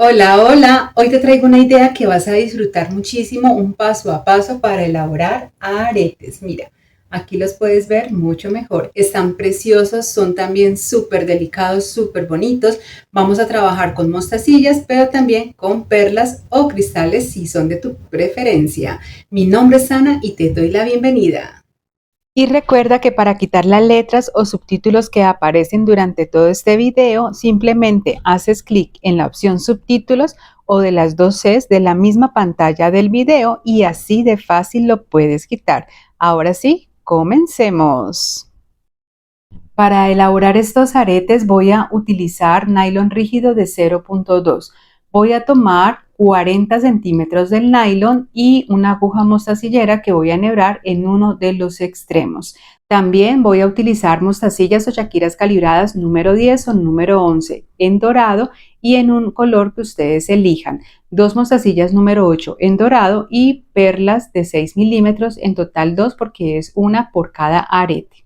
Hola, hola. Hoy te traigo una idea que vas a disfrutar muchísimo, un paso a paso para elaborar aretes. Mira, aquí los puedes ver mucho mejor. Están preciosos, son también súper delicados, súper bonitos. Vamos a trabajar con mostacillas, pero también con perlas o cristales si son de tu preferencia. Mi nombre es Ana y te doy la bienvenida. Y recuerda que para quitar las letras o subtítulos que aparecen durante todo este video, simplemente haces clic en la opción subtítulos o de las dos Cs de la misma pantalla del video y así de fácil lo puedes quitar. Ahora sí, comencemos. Para elaborar estos aretes voy a utilizar nylon rígido de 0.2. Voy a tomar 40 centímetros del nylon y una aguja mostacillera que voy a enhebrar en uno de los extremos. También voy a utilizar mostacillas o shakiras calibradas número 10 o número 11 en dorado y en un color que ustedes elijan. Dos mostacillas número 8 en dorado y perlas de 6 milímetros, en total 2 porque es una por cada arete.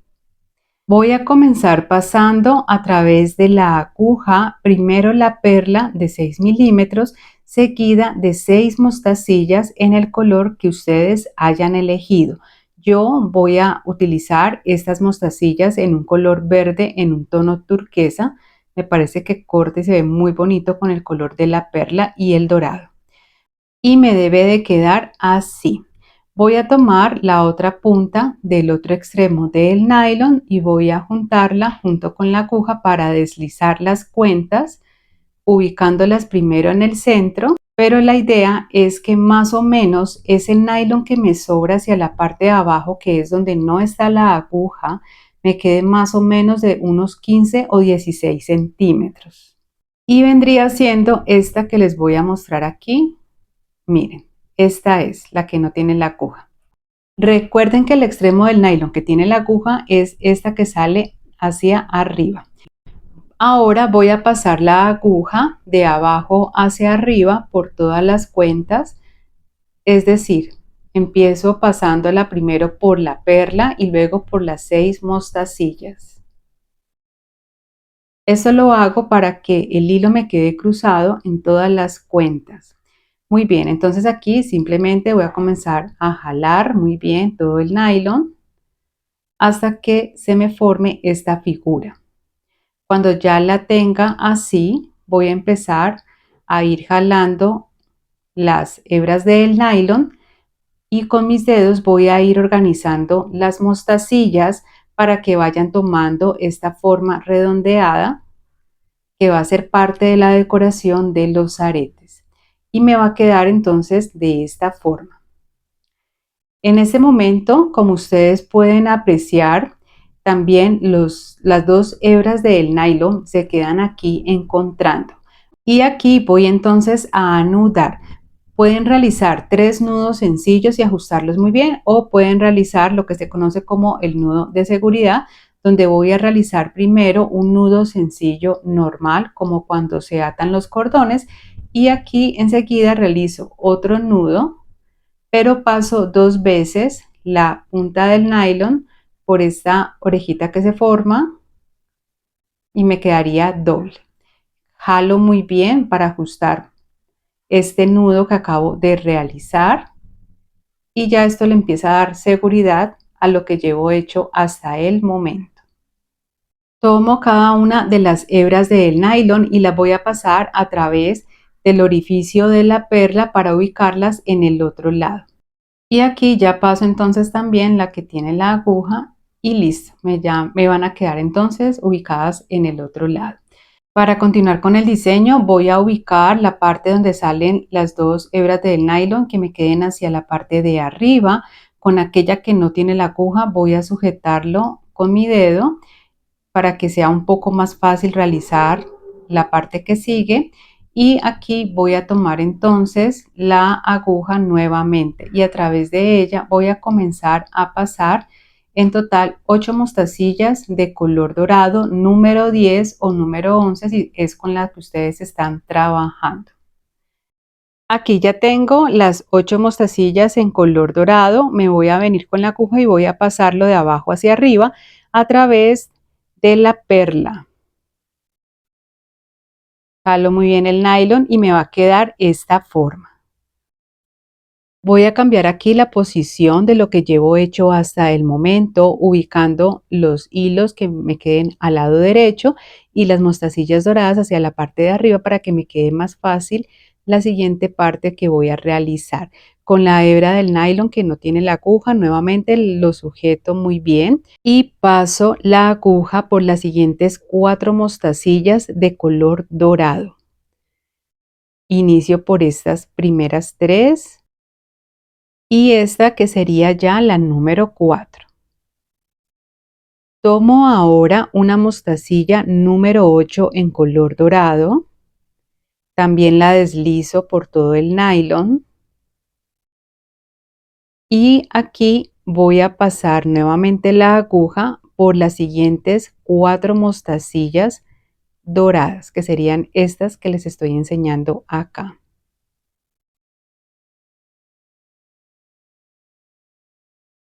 Voy a comenzar pasando a través de la aguja, primero la perla de 6 milímetros, seguida de 6 mostacillas en el color que ustedes hayan elegido. Yo voy a utilizar estas mostacillas en un color verde, en un tono turquesa. Me parece que corte y se ve muy bonito con el color de la perla y el dorado. Y me debe de quedar así. Voy a tomar la otra punta del otro extremo del nylon y voy a juntarla junto con la aguja para deslizar las cuentas, ubicándolas primero en el centro, pero la idea es que más o menos ese nylon que me sobra hacia la parte de abajo, que es donde no está la aguja, me quede más o menos de unos 15 o 16 centímetros. Y vendría siendo esta que les voy a mostrar aquí. Miren, esta es la que no tiene la aguja. Recuerden que el extremo del nylon que tiene la aguja es esta que sale hacia arriba. Ahora voy a pasar la aguja de abajo hacia arriba por todas las cuentas, es decir, empiezo pasándola primero por la perla y luego por las 6 mostacillas. Eso lo hago para que el hilo me quede cruzado en todas las cuentas. Muy bien, entonces aquí simplemente voy a comenzar a jalar muy bien todo el nylon hasta que se me forme esta figura. Cuando ya la tenga así, voy a empezar a ir jalando las hebras del nylon y con mis dedos voy a ir organizando las mostacillas para que vayan tomando esta forma redondeada que va a ser parte de la decoración de los aretes. Y me va a quedar entonces de esta forma. En ese momento, como ustedes pueden apreciar, también las dos hebras del nylon se quedan aquí encontrando. Y aquí voy entonces a anudar. Pueden realizar 3 nudos sencillos y ajustarlos muy bien, o pueden realizar lo que se conoce como el nudo de seguridad, donde voy a realizar primero un nudo sencillo normal, como cuando se atan los cordones, y aquí enseguida realizo otro nudo, pero paso 2 veces la punta del nylon por esta orejita que se forma y me quedaría doble. Jalo muy bien para ajustar este nudo que acabo de realizar y ya esto le empieza a dar seguridad a lo que llevo hecho hasta el momento. Tomo cada una de las hebras del nylon y las voy a pasar a través del orificio de la perla para ubicarlas en el otro lado. Y aquí ya paso entonces también la que tiene la aguja y listo, ya me van a quedar entonces ubicadas en el otro lado. Para continuar con el diseño voy a ubicar la parte donde salen las dos hebras del nylon que me queden hacia la parte de arriba. Con aquella que no tiene la aguja voy a sujetarlo con mi dedo para que sea un poco más fácil realizar la parte que sigue. Y aquí voy a tomar entonces la aguja nuevamente y a través de ella voy a comenzar a pasar en total 8 mostacillas de color dorado número 10 o número 11 si es con la que ustedes están trabajando. Aquí ya tengo las 8 mostacillas en color dorado. Me voy a venir con la aguja y voy a pasarlo de abajo hacia arriba a través de la perla. Jalo muy bien el nylon y me va a quedar esta forma. Voy a cambiar aquí la posición de lo que llevo hecho hasta el momento, ubicando los hilos que me queden al lado derecho y las mostacillas doradas hacia la parte de arriba para que me quede más fácil la siguiente parte que voy a realizar. Con la hebra del nylon que no tiene la aguja, nuevamente lo sujeto muy bien y paso la aguja por las siguientes 4 mostacillas de color dorado. Inicio por estas primeras 3. Y esta que sería ya la número 4. Tomo ahora una mostacilla número 8 en color dorado. También la deslizo por todo el nylon. Y aquí voy a pasar nuevamente la aguja por las siguientes 4 mostacillas doradas, que serían estas que les estoy enseñando acá.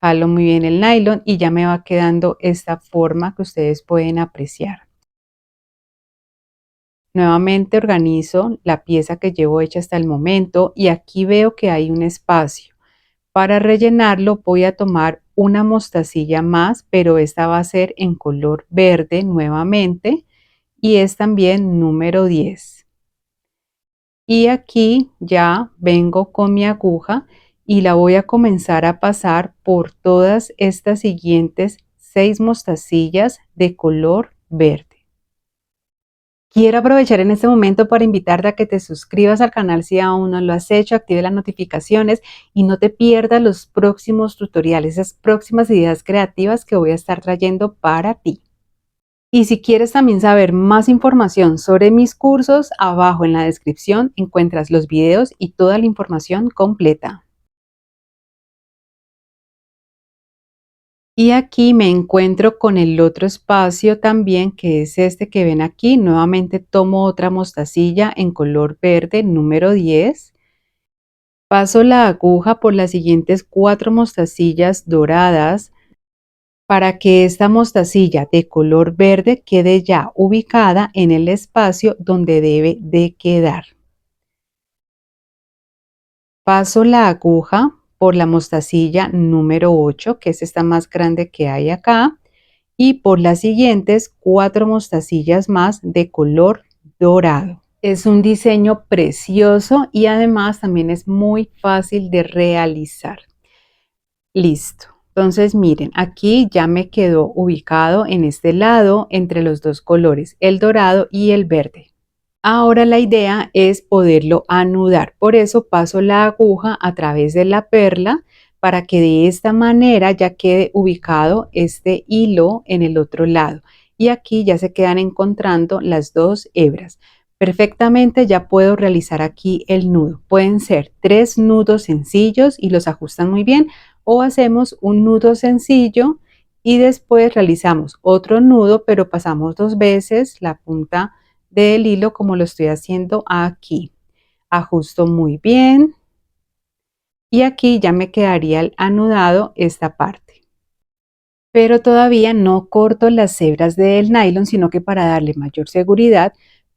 Jalo muy bien el nylon y ya me va quedando esta forma que ustedes pueden apreciar. Nuevamente organizo la pieza que llevo hecha hasta el momento y aquí veo que hay un espacio. Para rellenarlo voy a tomar una mostacilla más, pero esta va a ser en color verde nuevamente y es también número 10. Y aquí ya vengo con mi aguja y la voy a comenzar a pasar por todas estas siguientes 6 mostacillas de color verde. Quiero aprovechar en este momento para invitarte a que te suscribas al canal si aún no lo has hecho, active las notificaciones y no te pierdas los próximos tutoriales, esas próximas ideas creativas que voy a estar trayendo para ti. Y si quieres también saber más información sobre mis cursos, abajo en la descripción encuentras los videos y toda la información completa. Y aquí me encuentro con el otro espacio también, que es este que ven aquí. Nuevamente tomo otra mostacilla en color verde número 10. Paso la aguja por las siguientes 4 mostacillas doradas para que esta mostacilla de color verde quede ya ubicada en el espacio donde debe de quedar. Paso la aguja por la mostacilla número 8, que es esta más grande que hay acá, y por las siguientes 4 mostacillas más de color dorado. Es un diseño precioso y además también es muy fácil de realizar. Listo. Entonces miren, aquí ya me quedó ubicado en este lado entre los dos colores, el dorado y el verde. Ahora la idea es poderlo anudar, por eso paso la aguja a través de la perla para que de esta manera ya quede ubicado este hilo en el otro lado y aquí ya se quedan encontrando las dos hebras. Perfectamente ya puedo realizar aquí el nudo. Pueden ser 3 nudos sencillos y los ajustan muy bien o hacemos un nudo sencillo y después realizamos otro nudo pero pasamos 2 veces la punta del hilo como lo estoy haciendo aquí. Ajusto muy bien y aquí ya me quedaría anudado esta parte. Pero todavía no corto las hebras del nylon, sino que para darle mayor seguridad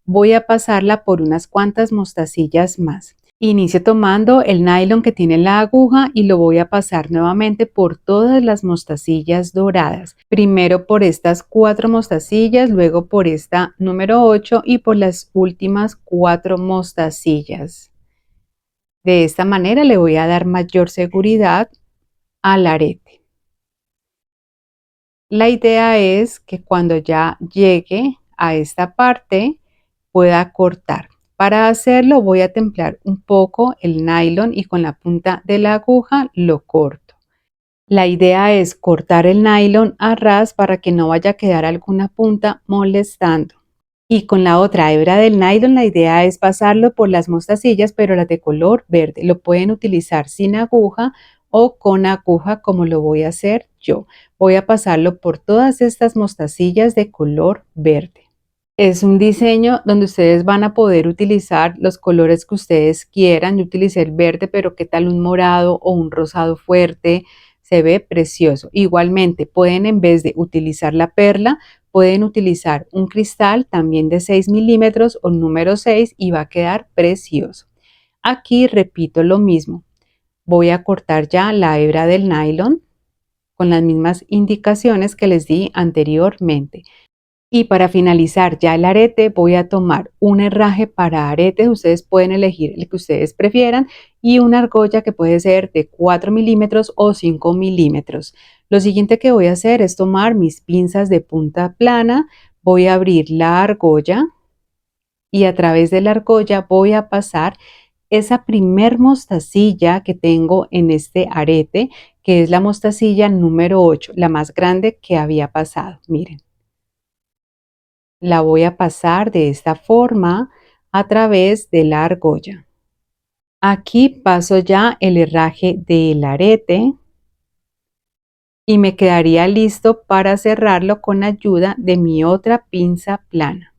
voy a pasarla por unas cuantas mostacillas más. Inicio tomando el nylon que tiene la aguja y lo voy a pasar nuevamente por todas las mostacillas doradas. Primero por estas 4 mostacillas, luego por esta número 8 y por las últimas 4 mostacillas. De esta manera le voy a dar mayor seguridad al arete. La idea es que cuando ya llegue a esta parte pueda cortar. Para hacerlo voy a templar un poco el nylon y con la punta de la aguja lo corto. La idea es cortar el nylon a ras para que no vaya a quedar alguna punta molestando. Y con la otra hebra del nylon la idea es pasarlo por las mostacillas, pero las de color verde. Lo pueden utilizar sin aguja o con aguja como lo voy a hacer yo. Voy a pasarlo por todas estas mostacillas de color verde. Es un diseño donde ustedes van a poder utilizar los colores que ustedes quieran. Yo utilicé el verde, pero ¿qué tal un morado o un rosado fuerte? Se ve precioso. Igualmente pueden, en vez de utilizar la perla, pueden utilizar un cristal también de 6 milímetros o número 6 y va a quedar precioso. Aquí repito lo mismo. Voy a cortar ya la hebra del nylon con las mismas indicaciones que les di anteriormente. Y para finalizar ya el arete, voy a tomar un herraje para aretes, ustedes pueden elegir el que ustedes prefieran, y una argolla que puede ser de 4 milímetros o 5 milímetros. Lo siguiente que voy a hacer es tomar mis pinzas de punta plana, voy a abrir la argolla y a través de la argolla voy a pasar esa primer mostacilla que tengo en este arete, que es la mostacilla número 8, la más grande que había pasado. Miren. La voy a pasar de esta forma a través de la argolla. Aquí paso ya el herraje del arete y me quedaría listo para cerrarlo con ayuda de mi otra pinza plana.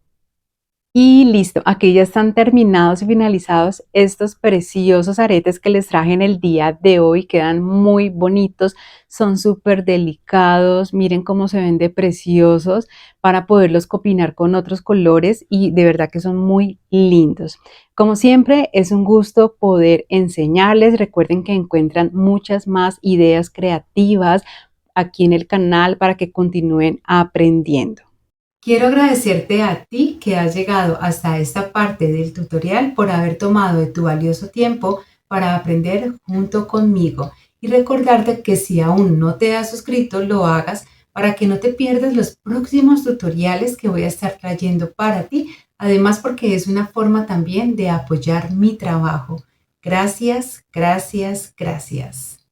Y listo, aquí ya están terminados y finalizados estos preciosos aretes que les traje en el día de hoy. Quedan muy bonitos, son súper delicados, miren cómo se ven de preciosos para poderlos combinar con otros colores y de verdad que son muy lindos. Como siempre, es un gusto poder enseñarles. Recuerden que encuentran muchas más ideas creativas aquí en el canal para que continúen aprendiendo. Quiero agradecerte a ti que has llegado hasta esta parte del tutorial por haber tomado de tu valioso tiempo para aprender junto conmigo y recordarte que si aún no te has suscrito, lo hagas para que no te pierdas los próximos tutoriales que voy a estar trayendo para ti, además porque es una forma también de apoyar mi trabajo. Gracias, gracias, gracias.